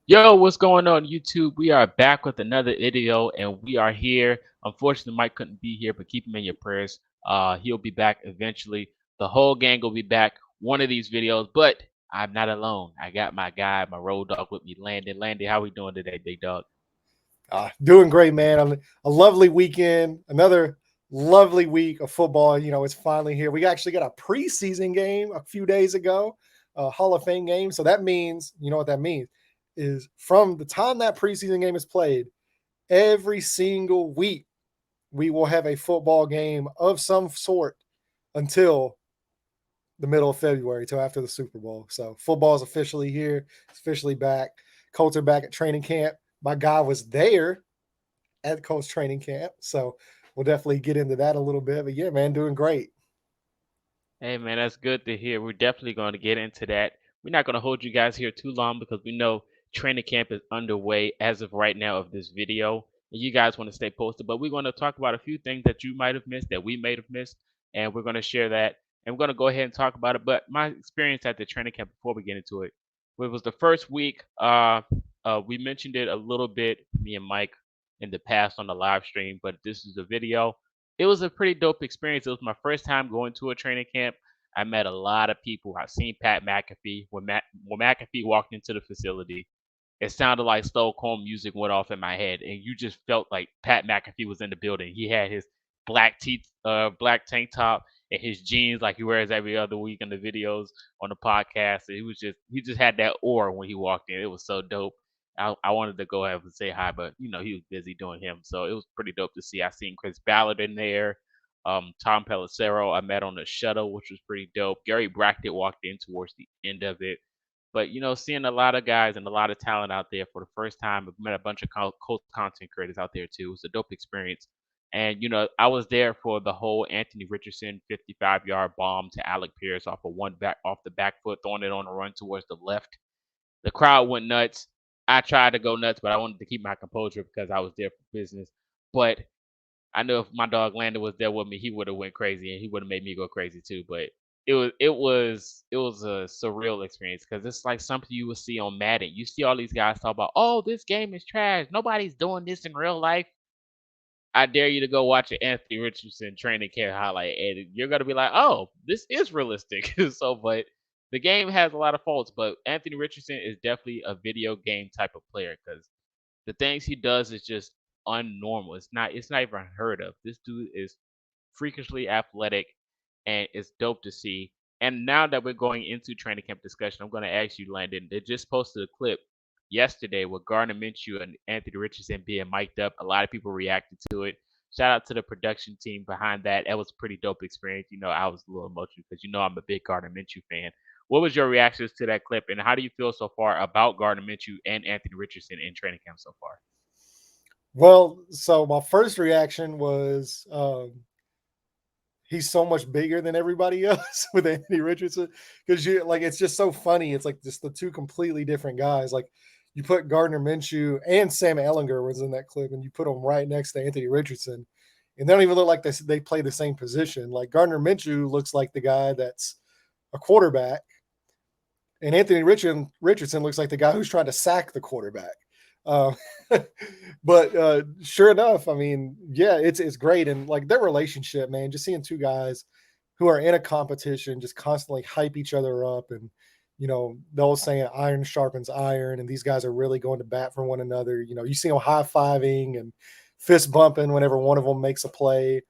Yo, what's going on YouTube? We are back with another video and we are here. Unfortunately, Mike couldn't be here, but keep him in your prayers. He'll be back eventually. The whole gang will be back one of these videos, but I'm not alone. I got my guy, my road dog with me, Landon. Landy, how we doing today, big dog? Doing great, man. On a lovely weekend, another lovely week of football. It's finally here. We actually got a preseason game a few days ago, a Hall of Fame game. So that means, you know what that means, is from the time that preseason game is played, every single week we will have a football game of some sort until the middle of February, till after the Super Bowl. So football is officially here. It's officially back. Colts are back at training camp. My guy was there at Colts training camp. So we'll definitely get into that a little bit. But yeah, man, doing great. Hey man, that's good to hear. We're definitely going to get into that. We're not going to hold you guys here too long because we know training camp is underway as of right now of this video. And you guys want to stay posted, but we're going to talk about a few things that you might have missed, that we might have missed, and we're going to share that. And we're going to go ahead and talk about it. But my experience at the training camp before we get into it, it was the first week. We mentioned it a little bit, me and Mike, in the past on the live stream, but this is a video. It was a pretty dope experience. It was my first time going to a training camp. I met a lot of people. I've seen Pat McAfee. When McAfee walked into the facility, it sounded like Stone Cold music went off in my head, and you just felt like Pat McAfee was in the building. He had his black tank top and his jeans like he wears every other week in the videos on the podcast. And he just had that aura when he walked in. It was so dope. I wanted to go ahead and say hi, but he was busy doing him, so it was pretty dope to see. I seen Chris Ballard in there, Tom Pelissero I met on the shuttle, which was pretty dope. Gary Brackett walked in towards the end of it, but seeing a lot of guys and a lot of talent out there for the first time. I've met a bunch of Colts content creators out there too. It was a dope experience, and I was there for the whole Anthony Richardson 55-yard bomb to Alec Pierce off the back foot, throwing it on a run towards the left. The crowd went nuts. I tried to go nuts, but I wanted to keep my composure because I was there for business. But I know if my dog Landon was there with me, he would have went crazy and he would have made me go crazy too. But it was a surreal experience because it's like something you would see on Madden. You see all these guys talk about, oh, this game is trash. Nobody's doing this in real life. I dare you to go watch an Anthony Richardson training camp highlight, and you're gonna be like, "Oh, this is realistic." So, but the game has a lot of faults, but Anthony Richardson is definitely a video game type of player because the things he does is just unnormal. It's not even heard of. This dude is freakishly athletic, and it's dope to see. And now that we're going into training camp discussion, I'm going to ask you, Landon. They just posted a clip yesterday with Gardner Minshew and Anthony Richardson being mic'd up. A lot of people reacted to it. Shout out to the production team behind that. That was a pretty dope experience. I was a little emotional because I'm a big Gardner Minshew fan. What was your reactions to that clip, and how do you feel so far about Gardner Minshew and Anthony Richardson in training camp so far? Well, so my first reaction was he's so much bigger than everybody else with Anthony Richardson because you like it's just so funny. It's like just the two completely different guys. Like you put Gardner Minshew and Sam Ellinger was in that clip, and you put them right next to Anthony Richardson, and they don't even look like they play the same position. Like Gardner Minshew looks like the guy that's a quarterback, and Anthony Richardson looks like the guy who's trying to sack the quarterback. Uh, but sure enough, I mean, yeah, it's great, and like their relationship, man, just seeing two guys who are in a competition just constantly hype each other up, and the old saying, "Iron sharpens iron," and these guys are really going to bat for one another. You see them high fiving and fist bumping whenever one of them makes a play.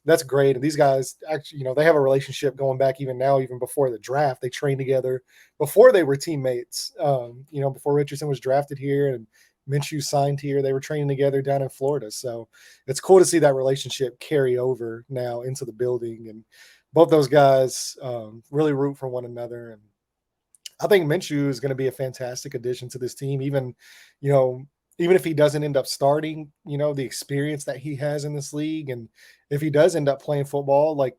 That's great. And these guys actually, they have a relationship going back even now, even before the draft. They trained together before they were teammates. Before Richardson was drafted here and Minshew signed here, they were training together down in Florida. So it's cool to see that relationship carry over now into the building. And both those guys really root for one another. And I think Minshew is going to be a fantastic addition to this team. You know, even if he doesn't end up starting, the experience that he has in this league, and if he does end up playing football, like,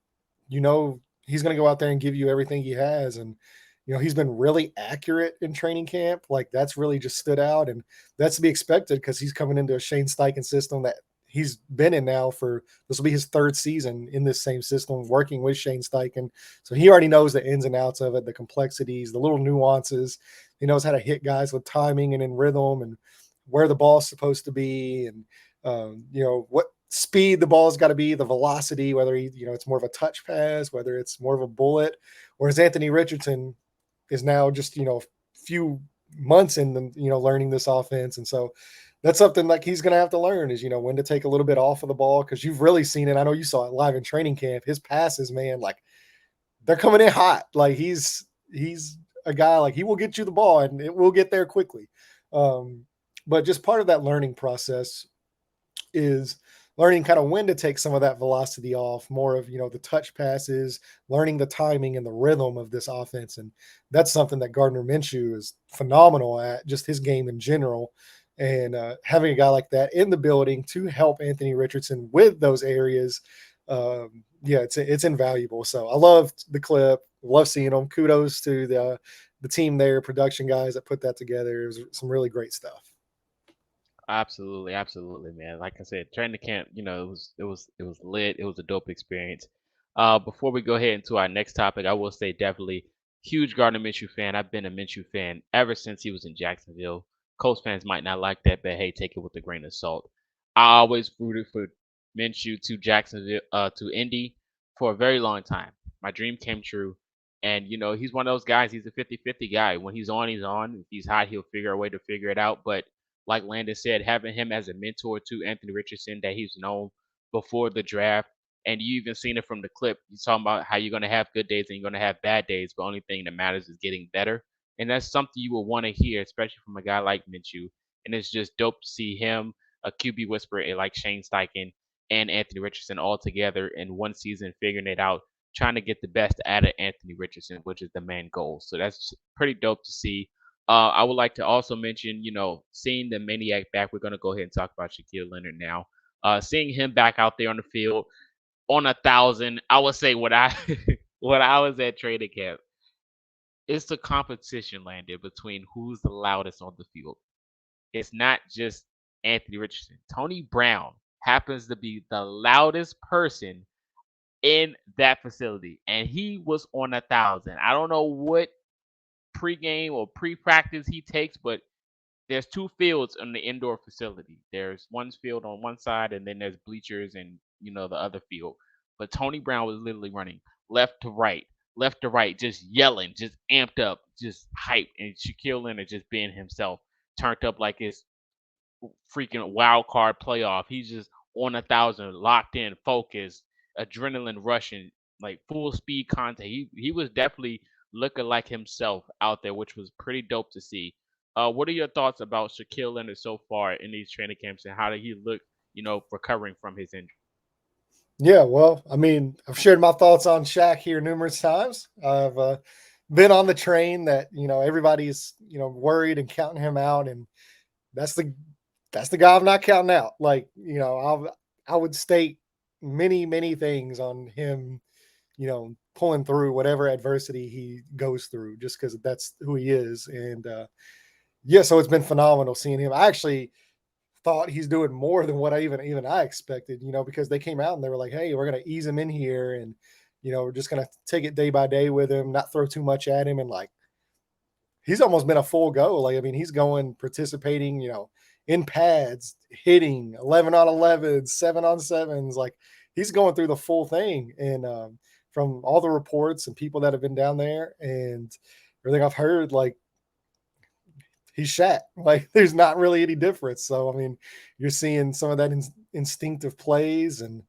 he's going to go out there and give you everything he has. And he's been really accurate in training camp. Like that's really just stood out, and that's to be expected because he's coming into a Shane Steichen system that he's been in now for this will be his third season in this same system, working with Shane Steichen. So he already knows the ins and outs of it, the complexities, the little nuances. He knows how to hit guys with timing and in rhythm, and where the ball's supposed to be, and what speed the ball's got to be, the velocity, whether it's more of a touch pass, whether it's more of a bullet. Whereas Anthony Richardson is now just a few months in the learning this offense, and so that's something like he's going to have to learn is when to take a little bit off of the ball, because you've really seen it. I know you saw it live in training camp. His passes, man, like they're coming in hot. Like he's a guy, like he will get you the ball and it will get there quickly. Um, but just part of that learning process is learning kind of when to take some of that velocity off, more of the touch passes, learning the timing and the rhythm of this offense. And that's something that Gardner Minshew is phenomenal at, just his game in general. And having a guy like that in the building to help Anthony Richardson with those areas, yeah, it's invaluable. So I love the clip, love seeing them. Kudos to the team there, production guys that put that together. It was some really great stuff. Absolutely, absolutely, man. Like I said, training camp, it was lit. It was a dope experience. Before we go ahead into our next topic, I will say definitely huge Gardner Minshew fan. I've been a Minshew fan ever since he was in Jacksonville. Colts fans might not like that, but hey, take it with a grain of salt. I always rooted for Minshew to Jacksonville, to Indy for a very long time. My dream came true. And he's one of those guys. He's a 50-50 guy. When he's on, he's on. If he's hot, he'll figure a way to figure it out. But like Landon said, having him as a mentor to Anthony Richardson that he's known before the draft, and you even seen it from the clip. He's talking about how you're gonna have good days and you're gonna have bad days, but only thing that matters is getting better. And that's something you will want to hear, especially from a guy like Minshew. And it's just dope to see him, a QB whisperer like Shane Steichen and Anthony Richardson all together in one season, figuring it out, trying to get the best out of Anthony Richardson, which is the main goal. So that's pretty dope to see. I would like to also mention, seeing the Maniac back. We're going to go ahead and talk about Shaquille Leonard now. Seeing him back out there on the field on 1,000, I would say what I when I was at training camp, it's the competition landed between who's the loudest on the field. It's not just Anthony Richardson. Tony Brown happens to be the loudest person in that facility, and he was on 1,000. I don't know what pregame or pre-practice he takes, but there's two fields in the indoor facility. There's one field on one side, and then there's bleachers and the other field. But Tony Brown was literally running left to right, just yelling, just amped up, just hype, and Shaquille Leonard just being himself, turned up like it's freaking wild card playoff. He's just on 1,000, locked in, focused, adrenaline rushing, like full speed contact. He was definitely looking like himself out there, which was pretty dope to see. What are your thoughts about Shaquille Leonard so far in these training camps, and how did he look, recovering from his injury? Yeah, well, I mean, I've shared my thoughts on Shaq here numerous times. I've been on the train that everybody's worried and counting him out, and that's the guy I'm not counting out. Like I would state many things on him, pulling through whatever adversity he goes through, just because that's who he is. And yeah, so it's been phenomenal seeing him. I actually thought he's doing more than what I even I expected, because they came out and they were like, "Hey, we're gonna ease him in here, and we're just gonna take it day by day with him, not throw too much at him." And like, he's almost been a full go. Like, I mean, he's going participating, in pads, hitting 11 on 11, 7 on 7s. Like, he's going through the full thing. And from all the reports and people that have been down there and everything I've heard, like, he's Shaq. Like, there's not really any difference. So, I mean, you're seeing some of that instinctive plays and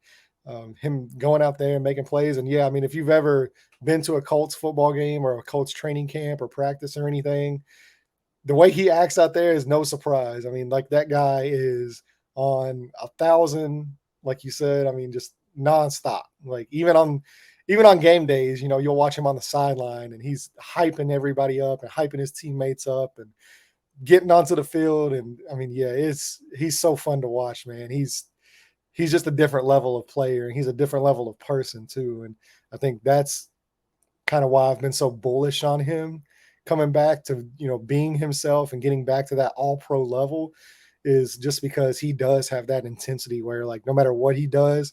him going out there and making plays. And yeah, I mean, if you've ever been to a Colts football game or a Colts training camp or practice or anything, the way he acts out there is no surprise. I mean, like that guy is on 1,000, like you said. I mean, just nonstop. Like even on game days, you'll watch him on the sideline and he's hyping everybody up and hyping his teammates up and getting onto the field. And I mean, yeah, he's so fun to watch, man. He's just a different level of player and he's a different level of person too. And I think that's kind of why I've been so bullish on him coming back to, being himself and getting back to that all pro level, is just because he does have that intensity where, like, no matter what he does,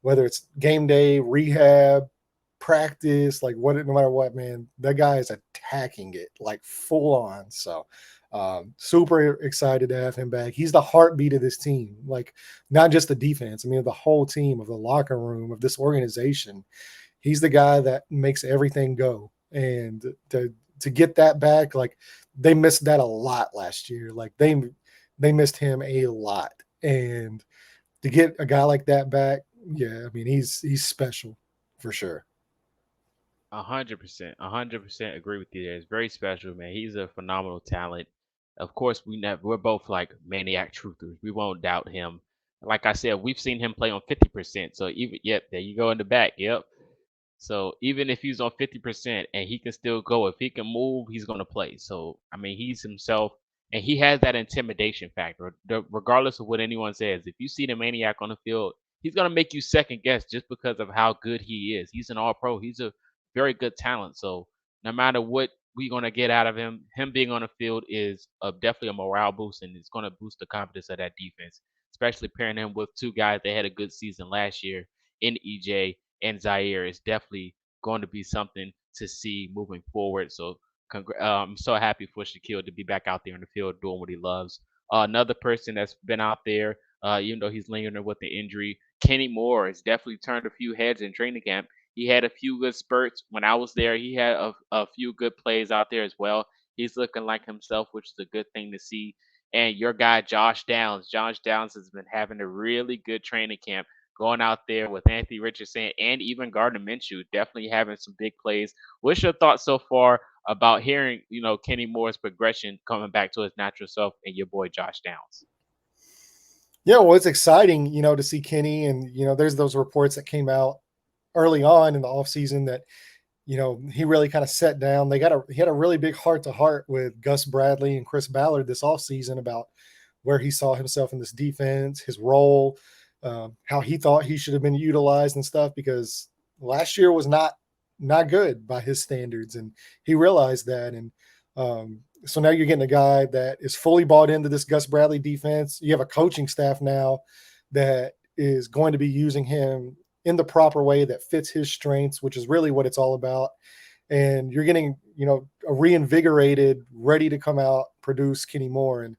whether it's game day, rehab, practice, like what, no matter what, man, that guy is attacking it like full on. So, super excited to have him back. He's the heartbeat of this team, like not just the defense. I mean, the whole team, of the locker room, of this organization. He's the guy that makes everything go. And to get that back, like they missed that a lot last year. Like they missed him a lot. And to get a guy like that back, yeah, I mean he's special for sure. 100%, 100% agree with you there. It's very special, man. He's a phenomenal talent. Of course, we're both like maniac truthers. We won't doubt him. Like I said, we've seen him play on 50%. So even yep, there you go in the back. Yep. So even if he's on 50% and he can still go, if he can move, he's going to play. So, I mean, he's himself and he has that intimidation factor. Regardless of what anyone says, if you see the maniac on the field, he's going to make you second guess just because of how good he is. He's an all pro, he's a very good talent. So, no matter what we're going to get out of him being on the field is definitely a morale boost and it's going to boost the confidence of that defense, especially pairing him with two guys that had a good season last year in EJ and Zaire is definitely going to be something to see moving forward. So I'm so happy for Shaquille to be back out there in the field doing what he loves. Another person that's been out there, even though he's lingering with the injury, Kenny Moore has definitely turned a few heads in training camp. He had a few good spurts when I was there. He had a few good plays out there as well. He's looking like himself, which is a good thing to see. And your guy Josh Downs has been having a really good training camp going out there with Anthony Richardson and even Gardner Minshew, definitely having some big plays. What's your thoughts so far about hearing, Kenny Moore's progression coming back to his natural self and your boy Josh Downs? Yeah, well, it's exciting, to see Kenny, and there's those reports that came out early on in the offseason that he really kind of set down. He had a really big heart to heart with Gus Bradley and Chris Ballard this offseason about where he saw himself in this defense, his role, how he thought he should have been utilized and stuff, because last year was not good by his standards, and he realized that. And so now you're getting a guy that is fully bought into this Gus Bradley defense. You have a coaching staff now that is going to be using him in the proper way that fits his strengths, which is really what it's all about. And you're getting, a reinvigorated, ready to come out, produce Kenny Moore. And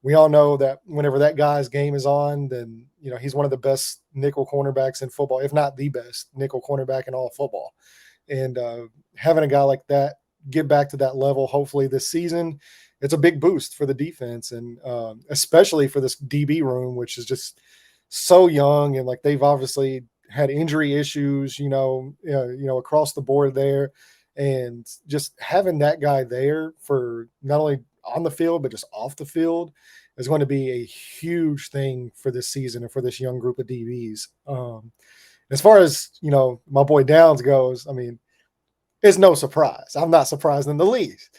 we all know that whenever that guy's game is on, then, he's one of the best nickel cornerbacks in football, if not the best nickel cornerback in all of football. And having a guy like that get back to that level, hopefully this season, it's a big boost for the defense, and especially for this DB room, which is just so young, and like they've obviously had injury issues, across the board there, and just having that guy there for not only on the field but just off the field is going to be a huge thing for this season and for this young group of DBs. As far as my boy Downs goes, I mean, it's no surprise. I'm not surprised in the least.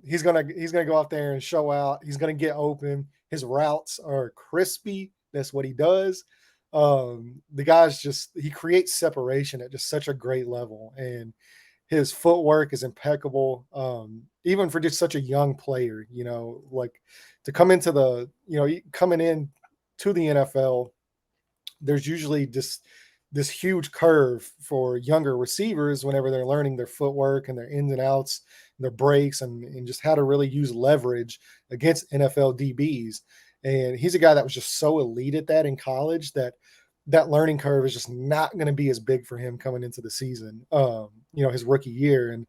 He's gonna go out there and show out. He's gonna get open. His routes are crispy. That's what he does. The guy's just, he creates separation at just such a great level, and his footwork is impeccable. Even for just such a young player, like to come into coming in to the NFL, there's usually just this huge curve for younger receivers whenever they're learning their footwork and their ins and outs, and their breaks, and just how to really use leverage against NFL DBs. And he's a guy that was just so elite at that in college that that learning curve is just not going to be as big for him coming into the season, his rookie year. And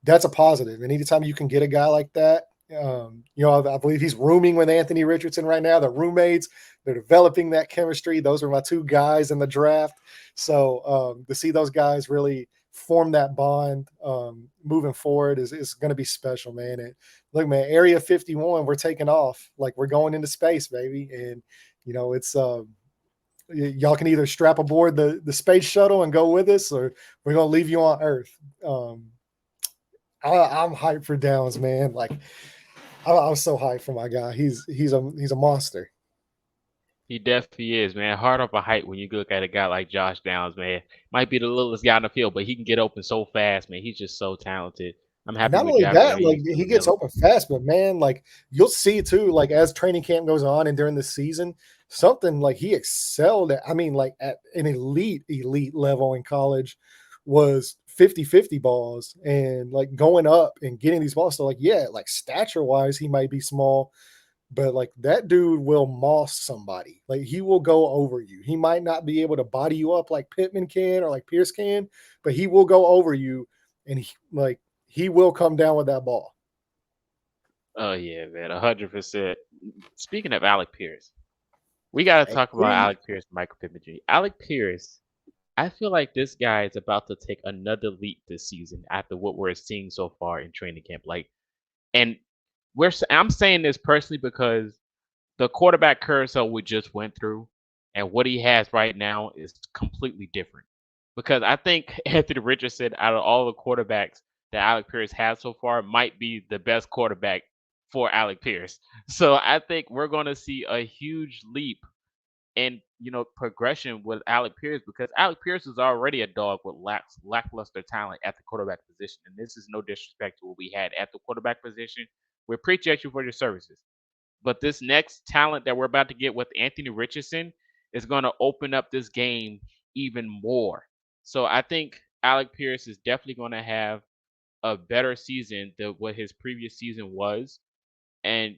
that's a positive. And anytime you can get a guy like that, I believe he's rooming with Anthony Richardson right now. They're roommates. They're developing that chemistry. Those are my two guys in the draft. So to see those guys really form that bond moving forward is going to be special, man. And look, man, Area 51, we're taking off. Like, we're going into space, baby. And, it's y'all can either strap aboard the space shuttle and go with us, or we're going to leave you on Earth. I'm hyped for Downs, man. Like, I'm so hyped for my guy. He's a monster. He definitely is, man. Hard up a height when you look at a guy like Josh Downs, man. Might be the littlest guy on the field, but he can get open so fast, man. He's just so talented. I'm And happy not with only Javier. that, like He's still he gets available. open fast, but man, like you'll see too, like as training camp goes on and during the season, something like he excelled at. I mean, like at an elite level in college was 50-50 balls and like going up and getting these balls. So, like, yeah, like stature wise, he might be small, but like that dude will moss somebody. Like he will go over you. He might not be able to body you up like Pittman can or like Pierce can, but he will go over you and he will come down with that ball. Oh yeah, man, 100%. Speaking of Alec Pierce, we got to talk about Agree. Alec Pierce, and Michael Pittman Jr. Alec Pierce, I feel like this guy is about to take another leap this season after what we're seeing so far in training camp. Like, and I'm saying this personally because the quarterback carousel we just went through and what he has right now is completely different. Because I think Anthony Richardson, out of all the quarterbacks that Alec Pierce has so far, might be the best quarterback for Alec Pierce. So I think we're going to see a huge leap in progression with Alec Pierce because Alec Pierce is already a dog with lackluster talent at the quarterback position, and this is no disrespect to what we had at the quarterback position. We appreciate you for your services. But this next talent that we're about to get with Anthony Richardson is going to open up this game even more. So I think Alec Pierce is definitely going to have a better season than what his previous season was. And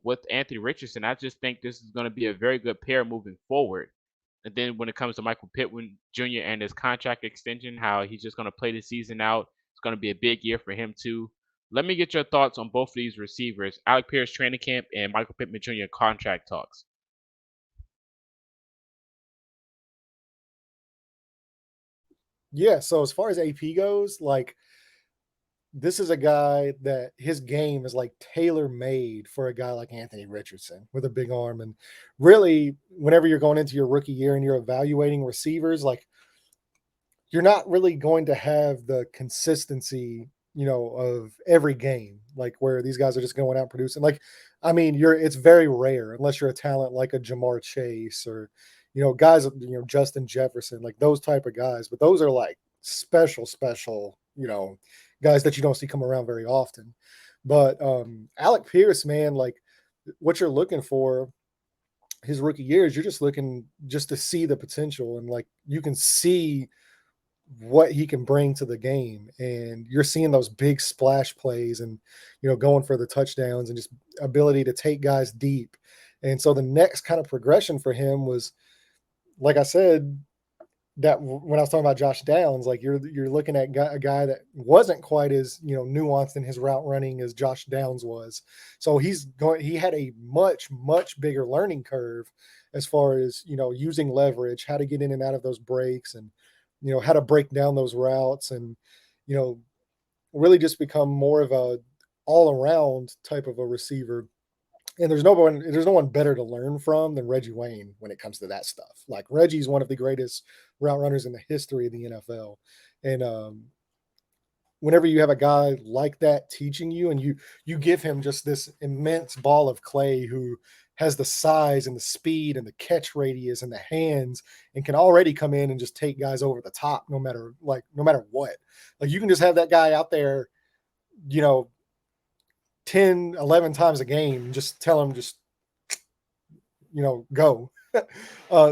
with Anthony Richardson, I just think this is going to be a very good pair moving forward. And then when it comes to Michael Pittman Jr. and his contract extension, how he's just going to play the season out, it's going to be a big year for him too. Let me get your thoughts on both of these receivers, Alec Pierce training camp and Michael Pittman Jr. contract talks. Yeah. So as far as AP goes, like this is a guy that his game is like tailor made for a guy like Anthony Richardson with a big arm. And really, whenever you're going into your rookie year and you're evaluating receivers, like you're not really going to have the consistency, of every game, like where these guys are just going out and producing. Like, I mean, it's very rare unless you're a talent like a Jamar Chase or, guys, Justin Jefferson, like those type of guys. But those are like special, guys that you don't see come around very often. But Alec Pierce, man, like what you're looking for his rookie years, you're just looking just to see the potential and like you can see what he can bring to the game. And you're seeing those big splash plays and, going for the touchdowns and just ability to take guys deep. And so the next kind of progression for him was, like I said, that when I was talking about Josh Downs, like you're looking at a guy that wasn't quite as nuanced in his route running as Josh Downs was. So he had a much bigger learning curve as far as using leverage, how to get in and out of those breaks, and how to break down those routes, and you know really just become more of a all around type of a receiver. And there's no one better to learn from than Reggie Wayne when it comes to that stuff. Like Reggie's one of the greatest route runners in the history of the NFL. And whenever you have a guy like that teaching you, and you give him just this immense ball of clay who has the size and the speed and the catch radius and the hands and can already come in and just take guys over the top no matter what. Like you can just have that guy out there, you know, 10, 11 times a game and just tell him just go.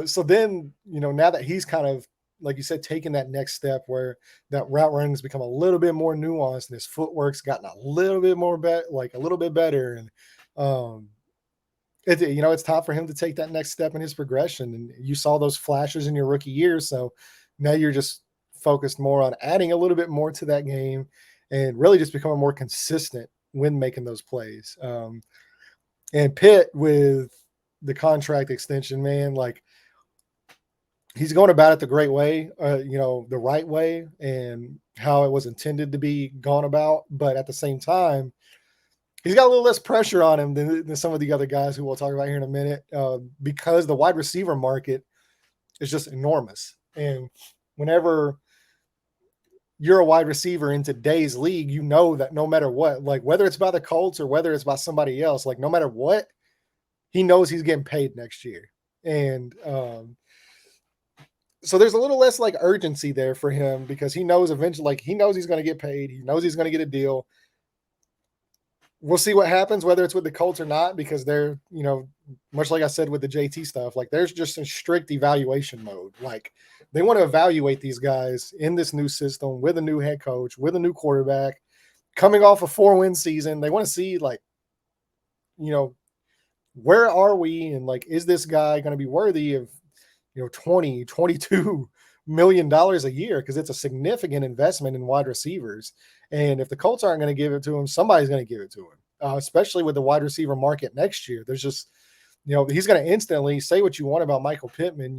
So then, now that he's kind of, like you said, taking that next step where that route running has become a little bit more nuanced and his footwork's gotten a little bit more like a little bit better. And, it's time for him to take that next step in his progression. And you saw those flashes in your rookie year. So now you're just focused more on adding a little bit more to that game and really just becoming more consistent when making those plays. And Pitt with the contract extension, man, like he's going about it the great way, the right way, and how it was intended to be gone about. But at the same time, he's got a little less pressure on him than some of the other guys who we'll talk about here in a minute, because the wide receiver market is just enormous. And whenever you're a wide receiver in today's league, you know that no matter what, like whether it's by the Colts or whether it's by somebody else, like no matter what, he knows he's getting paid next year. And So there's a little less like urgency there for him because he knows eventually, like he knows he's going to get paid. He knows he's going to get a deal. We'll see what happens, whether it's with the Colts or not, because they're, much like I said with the JT stuff, like there's just a strict evaluation mode. Like they want to evaluate these guys in this new system with a new head coach, with a new quarterback, coming off a 4-win season. They want to see, like, you know, where are we, and like, is this guy going to be worthy of, 20, $22 million a year? Because it's a significant investment in wide receivers. And if the Colts aren't going to give it to him, somebody's going to give it to him, especially with the wide receiver market next year. There's just, he's going to instantly say what you want about Michael Pittman,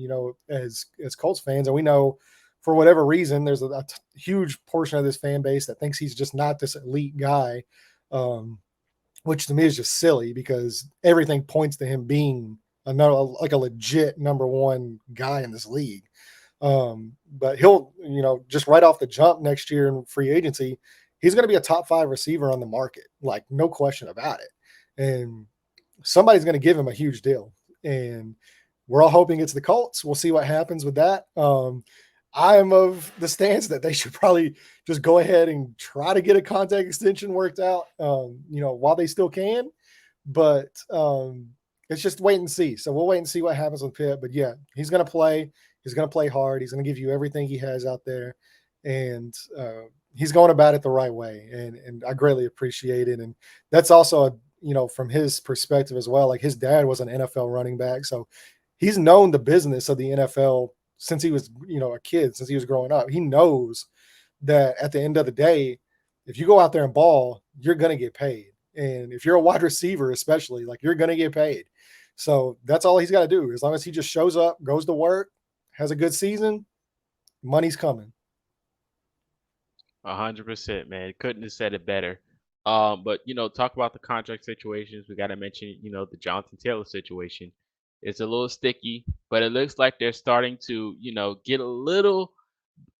as Colts fans. And we know for whatever reason, there's a huge portion of this fan base that thinks he's just not this elite guy. Which to me is just silly because everything points to him being another, like a legit number one guy in this league. But he'll, just right off the jump next year in free agency, he's going to be a top 5 receiver on the market, like no question about it. And somebody's going to give him a huge deal. And we're all hoping it's the Colts. We'll see what happens with that. I am of the stance that they should probably just go ahead and try to get a contract extension worked out, while they still can. But it's just wait and see. So we'll wait and see what happens with Pitt. But yeah, he's going to play. He's going to play hard. He's going to give you everything he has out there. And he's going about it the right way. And I greatly appreciate it. And that's also, from his perspective as well. Like his dad was an NFL running back. So he's known the business of the NFL since he was, a kid, since he was growing up. He knows that at the end of the day, if you go out there and ball, you're going to get paid. And if you're a wide receiver, especially, like you're going to get paid. So that's all he's got to do. As long as he just shows up, goes to work, has a good season, money's coming. 100%, man. Couldn't have said it better. But talk about the contract situations. We got to mention, the Jonathan Taylor situation. It's a little sticky, but it looks like they're starting to, get a little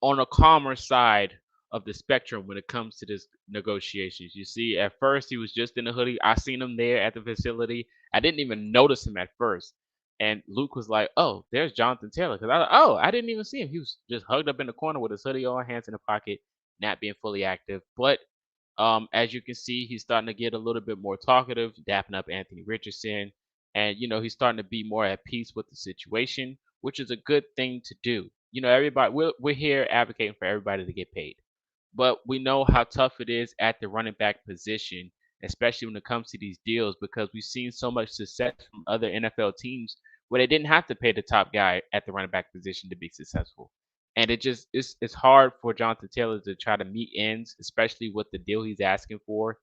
on a calmer side of the spectrum when it comes to this negotiations. You see, at first he was just in a hoodie. I seen him there at the facility. I didn't even notice him at first. And Luke was like, "Oh, there's Jonathan Taylor." Because I didn't even see him. He was just hugged up in the corner with his hoodie on, hands in the pocket, not being fully active. But as you can see, he's starting to get a little bit more talkative, dapping up Anthony Richardson, and he's starting to be more at peace with the situation, which is a good thing to do. Everybody, we're here advocating for everybody to get paid, but we know how tough it is at the running back position, especially when it comes to these deals, because we've seen so much success from other NFL teams where they didn't have to pay the top guy at the running back position to be successful. And it's hard for Jonathan Taylor to try to meet ends, especially with the deal he's asking for,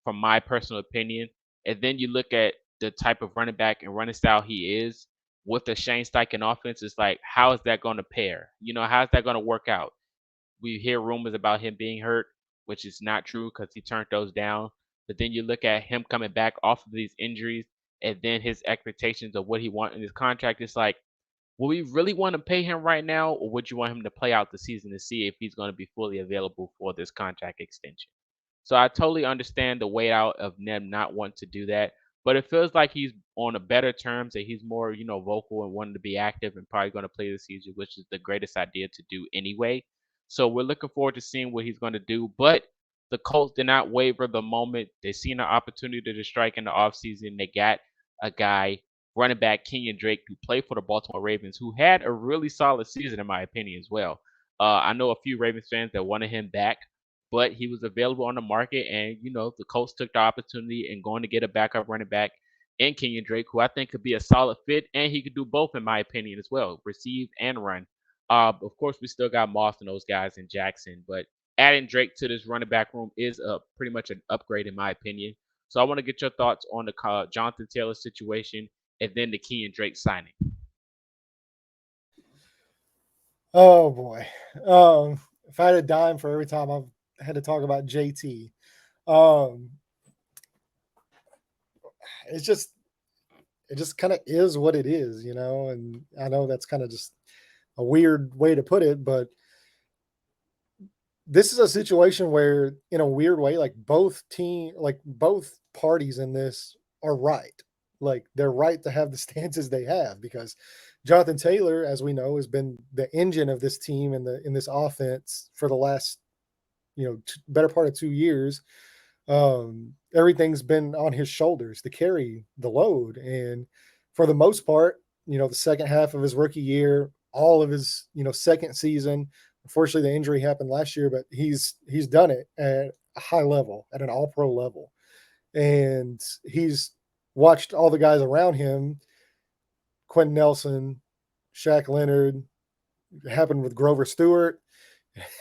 from my personal opinion. And then you look at the type of running back and running style he is with the Shane Steichen offense. It's like, how is that going to pair? How's that going to work out? We hear rumors about him being hurt, which is not true because he turned those down. But then you look at him coming back off of these injuries and then his expectations of what he wants in his contract. It's like, will we really want to pay him right now, or would you want him to play out the season to see if he's going to be fully available for this contract extension? So I totally understand the way out of them not wanting to do that, but it feels like he's on a better terms, that he's more, vocal and wanting to be active and probably going to play this season, which is the greatest idea to do anyway. So we're looking forward to seeing what he's going to do. But the Colts did not waver the moment they seen an opportunity to strike in the offseason. They got a guy, running back Kenyon Drake, who played for the Baltimore Ravens, who had a really solid season in my opinion as well. I know a few Ravens fans that wanted him back, but he was available on the market, and the Colts took the opportunity and going to get a backup running back in Kenyon Drake, who I think could be a solid fit, and he could do both in my opinion as well, receive and run. Of course, we still got Moss and those guys in Jackson, but adding Drake to this running back room is pretty much an upgrade in my opinion. So I want to get your thoughts on the Jonathan Taylor situation and then the Kenyon Drake signing. Oh boy. If I had a dime for every time I've had to talk about JT, um, it's just it just kind of is what it is, And I know that's kind of just a weird way to put it, but this is a situation where, in a weird way, like both parties in this are right. Like they're right to have the stances they have because Jonathan Taylor, as we know, has been the engine of this team in this offense for the last better part of 2 years. Everything's been on his shoulders to carry the load, and for the most part, the second half of his rookie year, all of his second season. Unfortunately, the injury happened last year, but he's done it at a high level, at an All Pro level, and he's watched all the guys around him, Quentin Nelson, Shaq Leonard, it happened with Grover Stewart.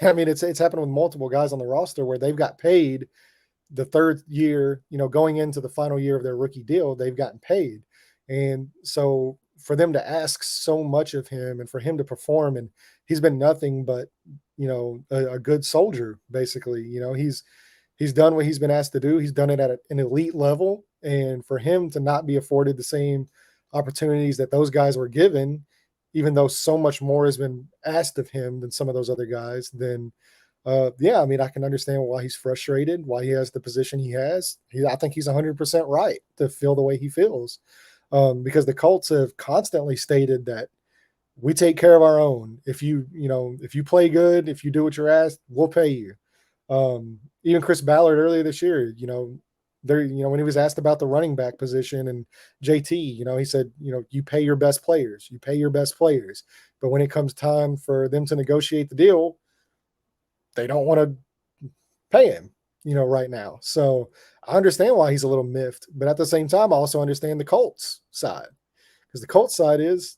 I mean, it's happened with multiple guys on the roster where they've got paid the third year, going into the final year of their rookie deal, they've gotten paid. And so for them to ask so much of him and for him to perform, and he's been nothing but, a good soldier, basically. He's done what he's been asked to do. He's done it at an elite level. And for him to not be afforded the same opportunities that those guys were given, even though so much more has been asked of him than some of those other guys, then yeah, I mean, I can understand why he's frustrated, why he has the position he has. I think he's 100% right to feel the way he feels, because the Colts have constantly stated that we take care of our own. If you play good, if you do what you're asked, we'll pay you. Even Chris Ballard earlier this year, when he was asked about the running back position and JT, he said, you pay your best players, you pay your best players. But when it comes time for them to negotiate the deal, they don't want to pay him, right now. So I understand why he's a little miffed, but at the same time, I also understand the Colts side, because the Colts side is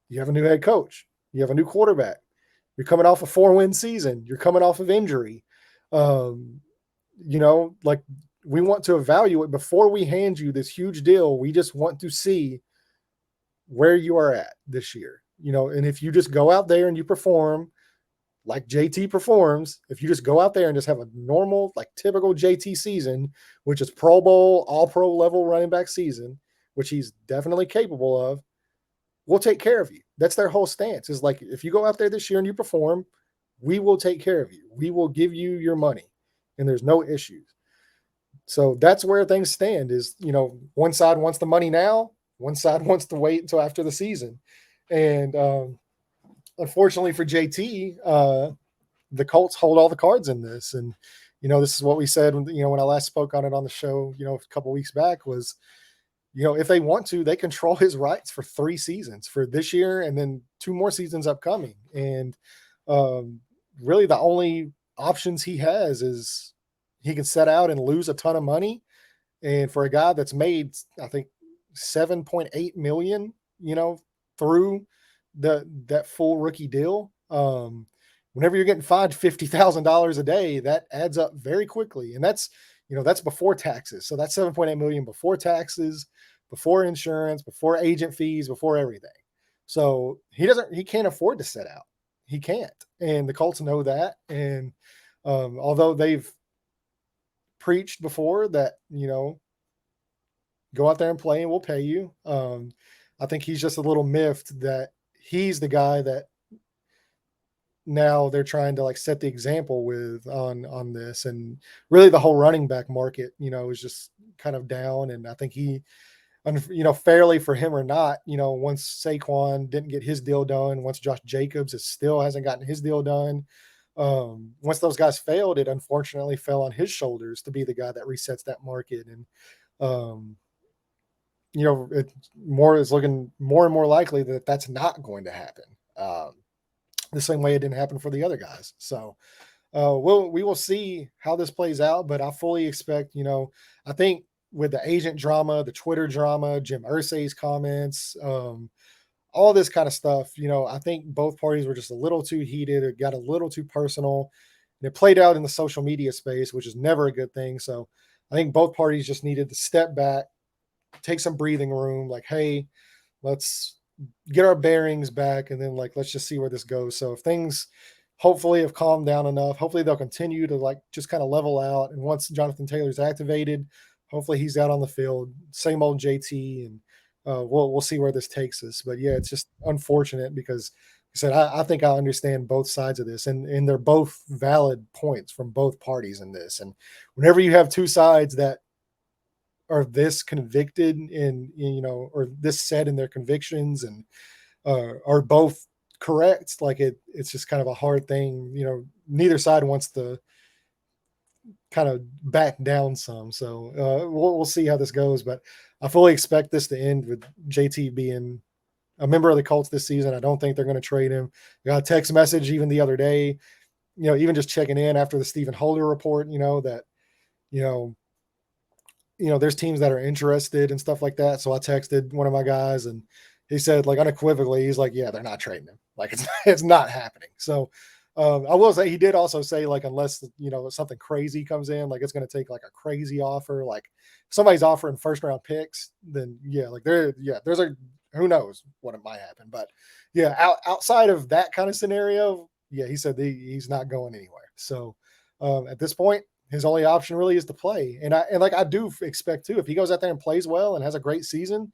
you have a new head coach, you have a new quarterback, you're coming off a 4-win season, you're coming off of injury. Like we want to evaluate before we hand you this huge deal. We just want to see where you are at this year, and if you just go out there and you perform like JT performs, if you just go out there and just have a normal, like typical JT season, which is Pro Bowl, all pro level running back season, which he's definitely capable of, we'll take care of you. That's their whole stance, is like, if you go out there this year and you perform, we will take care of you. We will give you your money and there's no issues. So that's where things stand is, one side wants the money now, one side wants to wait until after the season. And, unfortunately for JT, the Colts hold all the cards in this. And, this is what we said when I last spoke on it on the show, a couple of weeks back was, if they want to, they control his rights for 3 seasons, for this year and then 2 more seasons upcoming. And really the only options he has is he can set out and lose a ton of money. And for a guy that's made, I think, 7.8 million, through that full rookie deal, whenever you're getting fined $50,000 a day, that adds up very quickly. And that's before taxes. So that's 7.8 million before taxes, before insurance, before agent fees, before everything. So he can't afford to sit out. He can't. And the Colts know that. And although they've preached before that, go out there and play and we'll pay you. I think he's just a little miffed that he's the guy that now they're trying to like set the example with on this. And really the whole running back market, is just kind of down. And I think he, fairly for him or not, once Saquon didn't get his deal done, once Josh Jacobs still hasn't gotten his deal done, once those guys failed, it unfortunately fell on his shoulders to be the guy that resets that market. And, it is looking more and more likely that that's not going to happen. The same way it didn't happen for the other guys. So we will see how this plays out, but I fully expect, I think with the agent drama, the Twitter drama, Jim Irsay's comments, all this kind of stuff, I think both parties were just a little too heated. It got a little too personal. And it played out in the social media space, which is never a good thing. So I think both parties just needed to step back, take some breathing room, like, hey, let's get our bearings back, and then like let's just see where this goes. So if things hopefully have calmed down enough, hopefully they'll continue to like just kind of level out. And once Jonathan Taylor's activated, hopefully he's out on the field, same old JT, and we'll see where this takes us. But yeah, it's just unfortunate because like I said, I think I understand both sides of this, and they're both valid points from both parties in this. And whenever you have two sides that are this convicted or this set in their convictions and are both correct. Like it's just kind of a hard thing. Neither side wants to kind of back down some. So we'll see how this goes. But I fully expect this to end with JT being a member of the Colts this season. I don't think they're going to trade him. I got a text message even the other day, even just checking in after the Stephen Holder report, that, you know, there's teams that are interested and stuff like that. So I texted one of my guys and he said, like, unequivocally, he's like, yeah, they're not trading him. Like it's not happening. So I will say he did also say, like, unless, something crazy comes in, like it's going to take like a crazy offer, like somebody's offering first round picks, then yeah, like there's who knows what it might happen. But yeah, outside of that kind of scenario, yeah, he said he's not going anywhere. So at this point, his only option really is to play. And I do expect too, if he goes out there and plays well and has a great season,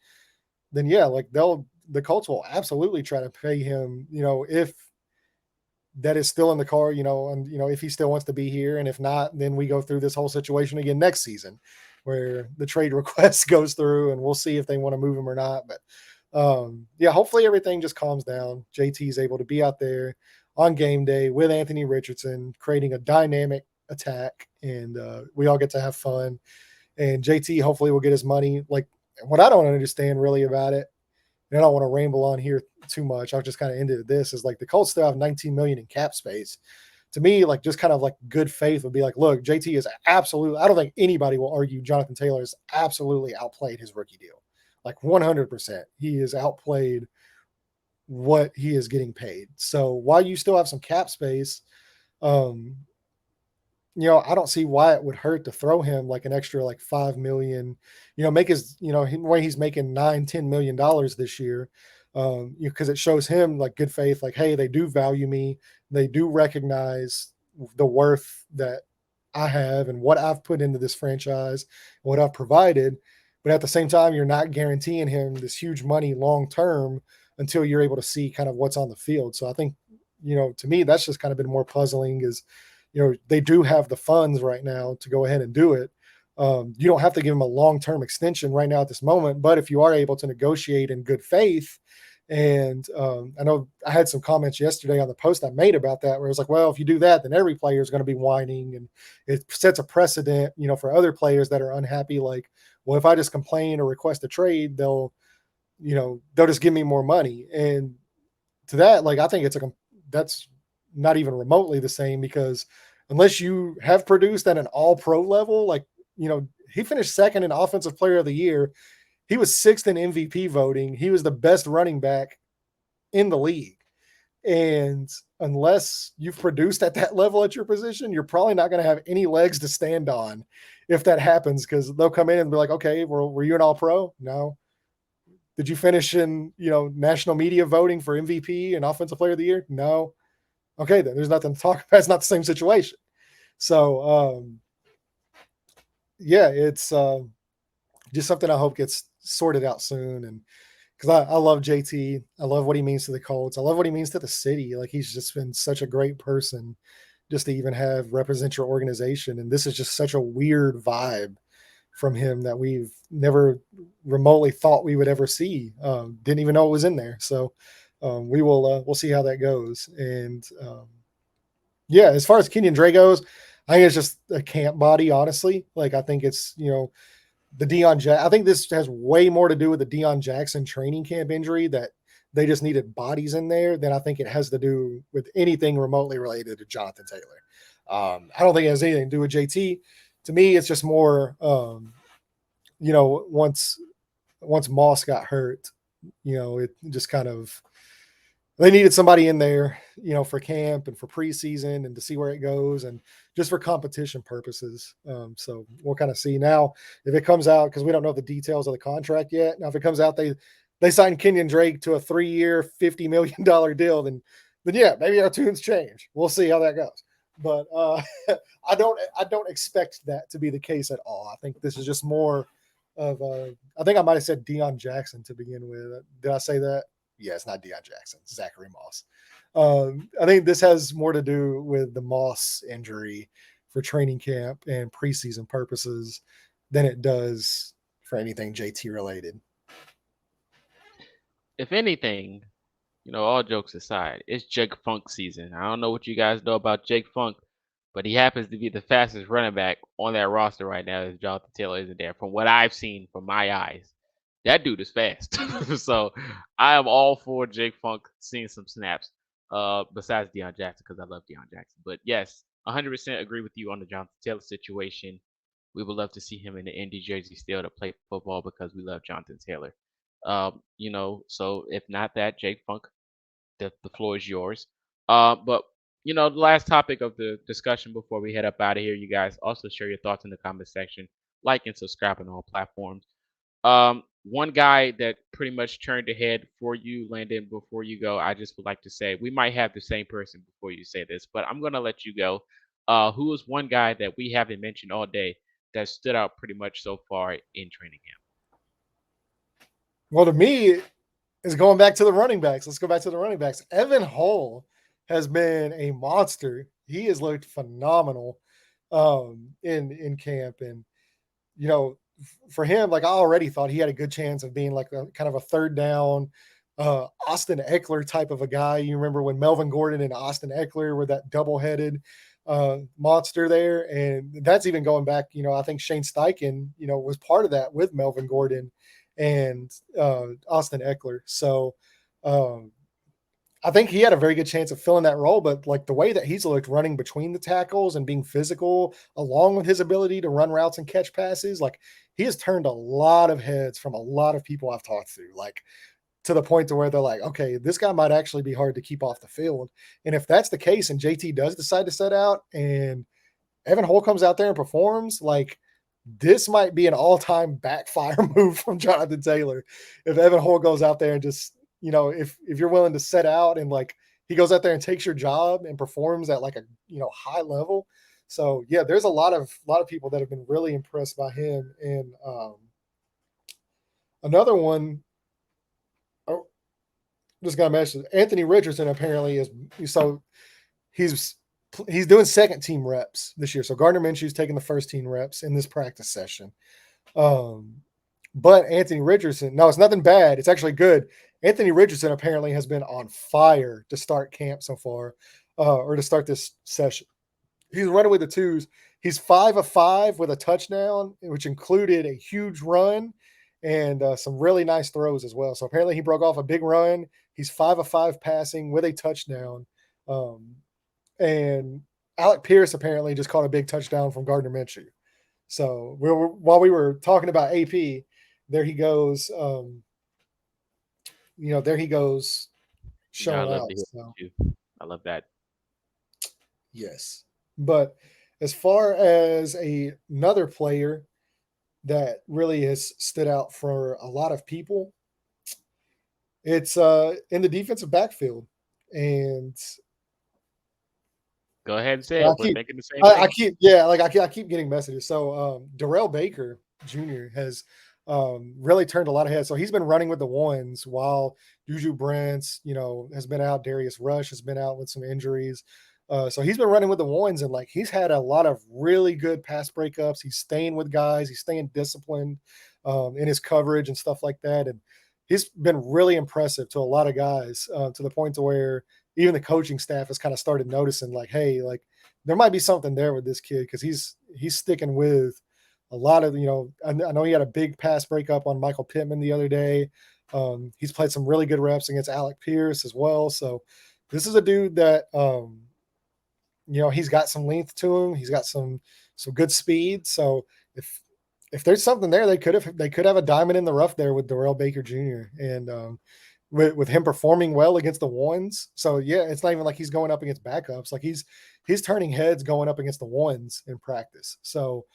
then yeah, like the Colts will absolutely try to pay him, if that is still in the car, and if he still wants to be here. And if not, then we go through this whole situation again next season where the trade request goes through and we'll see if they want to move him or not. But yeah, hopefully everything just calms down. JT is able to be out there on game day with Anthony Richardson, creating a dynamic attack, and we all get to have fun. And JT hopefully will get his money. Like, what I don't understand really about it, and I don't want to ramble on here too much, I'll just kind of end it at this, is like the Colts still have 19 million in cap space. To me, like, just kind of like good faith would be like, look, JT is absolutely, I don't think anybody will argue Jonathan Taylor has absolutely outplayed his rookie deal. Like 100%. He has outplayed what he is getting paid. So while you still have some cap space, um, I don't see why it would hurt to throw him like an extra like 5 million, make his, when he's making $9-10 million this year. Because it shows him like good faith, like, hey, they do value me, they do recognize the worth that I have and what I've put into this franchise, what I've provided. But at the same time, you're not guaranteeing him this huge money long term until you're able to see kind of what's on the field. So I think, to me, that's just kind of been more puzzling is, they do have the funds right now to go ahead and do it. You don't have to give them a long-term extension right now at this moment, but if you are able to negotiate in good faith, and I know I had some comments yesterday on the post I made about that, where it was like, well, if you do that, then every player is going to be whining, and it sets a precedent, for other players that are unhappy. Like, well, if I just complain or request a trade, they'll just give me more money. And to that, like, I think that's not even remotely the same, because unless you have produced at an all pro level, like, he finished second in offensive player of the year. He was sixth in MVP voting. He was the best running back in the league. And unless you've produced at that level at your position, you're probably not going to have any legs to stand on if that happens, because they'll come in and be like, okay, were you an all pro? No. Did you finish in, national media voting for MVP and offensive player of the year? No. Okay, then there's nothing to talk about. It's not the same situation. So, yeah, it's just something I hope gets sorted out soon. And because I love JT, I love what he means to the Colts, I love what he means to the city. Like, he's just been such a great person just to even have represent your organization. And this is just such a weird vibe from him that we've never remotely thought we would ever see. Didn't even know it was in there. So we'll see how that goes. And yeah, as far as Kenyon Dre goes, I think it's just a camp body, honestly. Like, I think it's, the I think this has way more to do with the Deion Jackson training camp injury, that they just needed bodies in there, than I think it has to do with anything remotely related to Jonathan Taylor. I don't think it has anything to do with JT. To me, it's just more, once Moss got hurt, it just kind of, they needed somebody in there, for camp and for preseason and to see where it goes and just for competition purposes. So we'll kind of see now if it comes out, because we don't know the details of the contract yet. Now, if it comes out they signed Kenyon Drake to a 3-year, $50 million deal, then yeah, maybe our tunes change. We'll see how that goes. But I don't expect that to be the case at all. I think this is just more of I think I might have said Deion Jackson to begin with. Did I say that? Yeah, it's not Deion Jackson, it's Zachary Moss. I think this has more to do with the Moss injury for training camp and preseason purposes than it does for anything JT related. If anything, all jokes aside, it's Jake Funk season. I don't know what you guys know about Jake Funk, but he happens to be the fastest running back on that roster right now. As Jonathan Taylor isn't there, from what I've seen from my eyes, that dude is fast. So I am all for Jake Funk seeing some snaps. Besides Deion Jackson, because I love Deion Jackson. But yes, 100% agree with you on the Jonathan Taylor situation. We would love to see him in the Indy jersey still to play football because we love Jonathan Taylor. So if not that, Jake Funk, the floor is yours. But the last topic of the discussion before we head up out of here, you guys also share your thoughts in the comment section, like and subscribe on all platforms. One guy that pretty much turned ahead for you, Landon, before you go, I just would like to say we might have the same person before you say this, but I'm gonna let you go. Who is one guy that we haven't mentioned all day that stood out pretty much so far in training camp? Well, to me, is going back to the running backs. Let's go back to the running backs. Evan Hull has been a monster. He has looked phenomenal in camp, and you know, for him, like I already thought he had a good chance of being like a kind of a third down, Austin Eckler type of a guy. You remember when Melvin Gordon and Austin Eckler were that double headed monster there, and that's even going back. I think Shane Steichen, was part of that with Melvin Gordon and Austin Eckler. So um, I think he had a very good chance of filling that role, but like the way that he's looked running between the tackles and being physical, along with his ability to run routes and catch passes, like he has turned a lot of heads from a lot of people I've talked to, like to the point to where they're like, okay, this guy might actually be hard to keep off the field. And if that's the case, and JT does decide to set out, and Evan Hull comes out there and performs, like this might be an all-time backfire move from Jonathan Taylor. If Evan Hull goes out there and just, if you're willing to set out and like he goes out there and takes your job and performs at like a high level. So yeah, there's a lot of people that have been really impressed by him. And another one, oh, just got to mention Anthony Richardson apparently is so he's he's doing second team reps this year. So Gardner Minshew's taking the first team reps in this practice session. Um, but Anthony Richardson, no, it's nothing bad. It's actually good. Anthony Richardson apparently has been on fire to start camp so far, or to start this session. He's running with the twos. He's 5 of 5 with a touchdown, which included a huge run and some really nice throws as well. So apparently he broke off a big run. He's 5 of 5 passing with a touchdown. Um, and Alec Pierce apparently just caught a big touchdown from Gardner Minshew. So while we were talking about AP, there he goes. There he goes Yeah, I showing love out. to hear So that too. I love that. yes, but as far as another player that really has stood out for a lot of people, it's in the defensive backfield, and Go ahead and say I it. We're keep, thinking the same I thing. keep, yeah, like I keep getting messages. So Darrell Baker Jr. has really turned a lot of heads. So he's been running with the ones while Juju Brents, has been out. Darius Rush has been out with some injuries. So he's been running with the ones, and like he's had a lot of really good pass breakups. He's staying with guys. He's staying disciplined in his coverage and stuff like that. And he's been really impressive to a lot of guys, to the point to where even the coaching staff has kind of started noticing, like, hey, like there might be something there with this kid because he's sticking with a lot of I know he had a big pass breakup on Michael Pittman the other day. He's played some really good reps against Alec Pierce as well. So this is a dude that he's got some length to him. He's got some good speed. So if there's something there, they could have a diamond in the rough there with Darrell Baker Jr. and with him performing well against the ones. So yeah, it's not even like he's going up against backups. Like he's turning heads going up against the ones in practice. So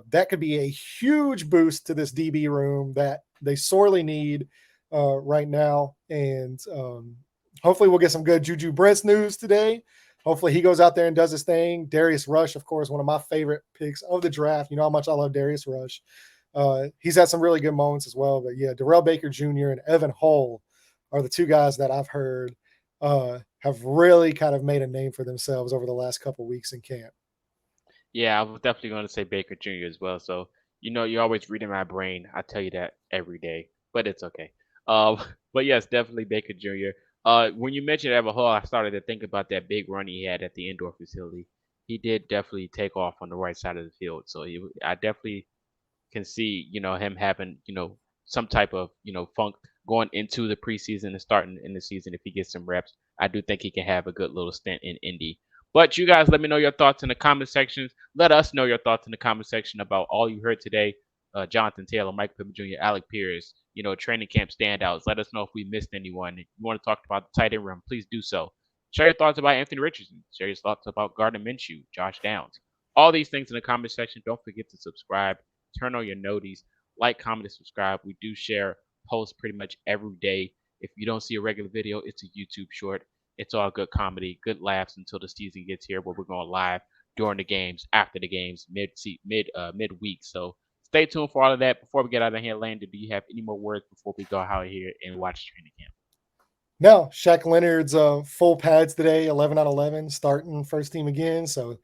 that could be a huge boost to this DB room that they sorely need right now. And hopefully we'll get some good Juju Brents news today. Hopefully he goes out there and does his thing. Darius Rush, of course, one of my favorite picks of the draft. You know how much I love Darius Rush. He's had some really good moments as well. But yeah, Darrell Baker Jr. and Evan Hull are the two guys that I've heard have really kind of made a name for themselves over the last couple weeks in camp. Yeah, I was definitely going to say Baker Jr. as well. So You know, you're always reading my brain. I tell you that every day, but it's okay. Um, but yes, definitely Baker Jr. When you mentioned Evan Hall, I started to think about that big run he had at the indoor facility. He did definitely take off on the right side of the field. So I definitely can see, him having, some type of, funk going into the preseason and starting in the season if he gets some reps. I do think he can have a good little stint in Indy. But you guys let me know your thoughts in the comment sections. Let us know your thoughts in the comment section about all you heard today. Jonathan Taylor, Mike Pippen Jr., Alec Pierce, training camp standouts. Let us know if we missed anyone. If you want to talk about the tight end room, please do so. Share your thoughts about Anthony Richardson. Share your thoughts about Gardner Minshew, Josh Downs. All these things in the comment section. Don't forget to subscribe, turn on your noties, like, comment, and subscribe. We do share posts pretty much every day. If you don't see a regular video, it's a YouTube short. It's all good comedy, good laughs until the season gets here, where we're going live during the games, after the games, midweek. So stay tuned for all of that. Before we get out of here, Landon, do you have any more words before we go out here and watch training camp? No, Shaq Leonard's full pads today, 11 out of 11, starting first team again. So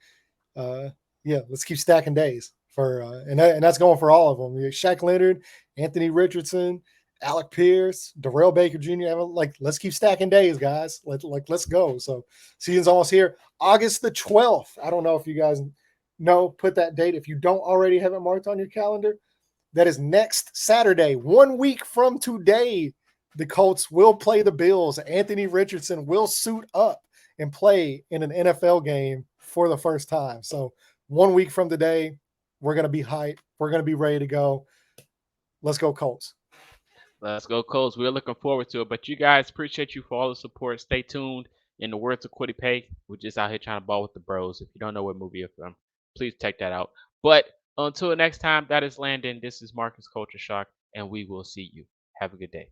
uh, yeah, let's keep stacking days for and that's going for all of them. Shaq Leonard, Anthony Richardson, Alec Pierce, Darrell Baker Jr. Like, let's keep stacking days, guys. Let's go. So season's almost here. August the 12th. I don't know if you guys know, put that date if you don't already have it marked on your calendar. That is next Saturday, 1 week from today. The Colts will play the Bills. Anthony Richardson will suit up and play in an NFL game for the first time. So 1 week from today, we're going to be hyped. We're going to be ready to go. Let's go, Colts. Let's go, Colts. We're looking forward to it. But you guys, appreciate you for all the support. Stay tuned. In the words of Quiddy Pay, we're just out here trying to ball with the bros. If you don't know what movie it's from, please check that out. But until next time, that is Landon. This is Marcus Culture Shock, and we will see you. Have a good day.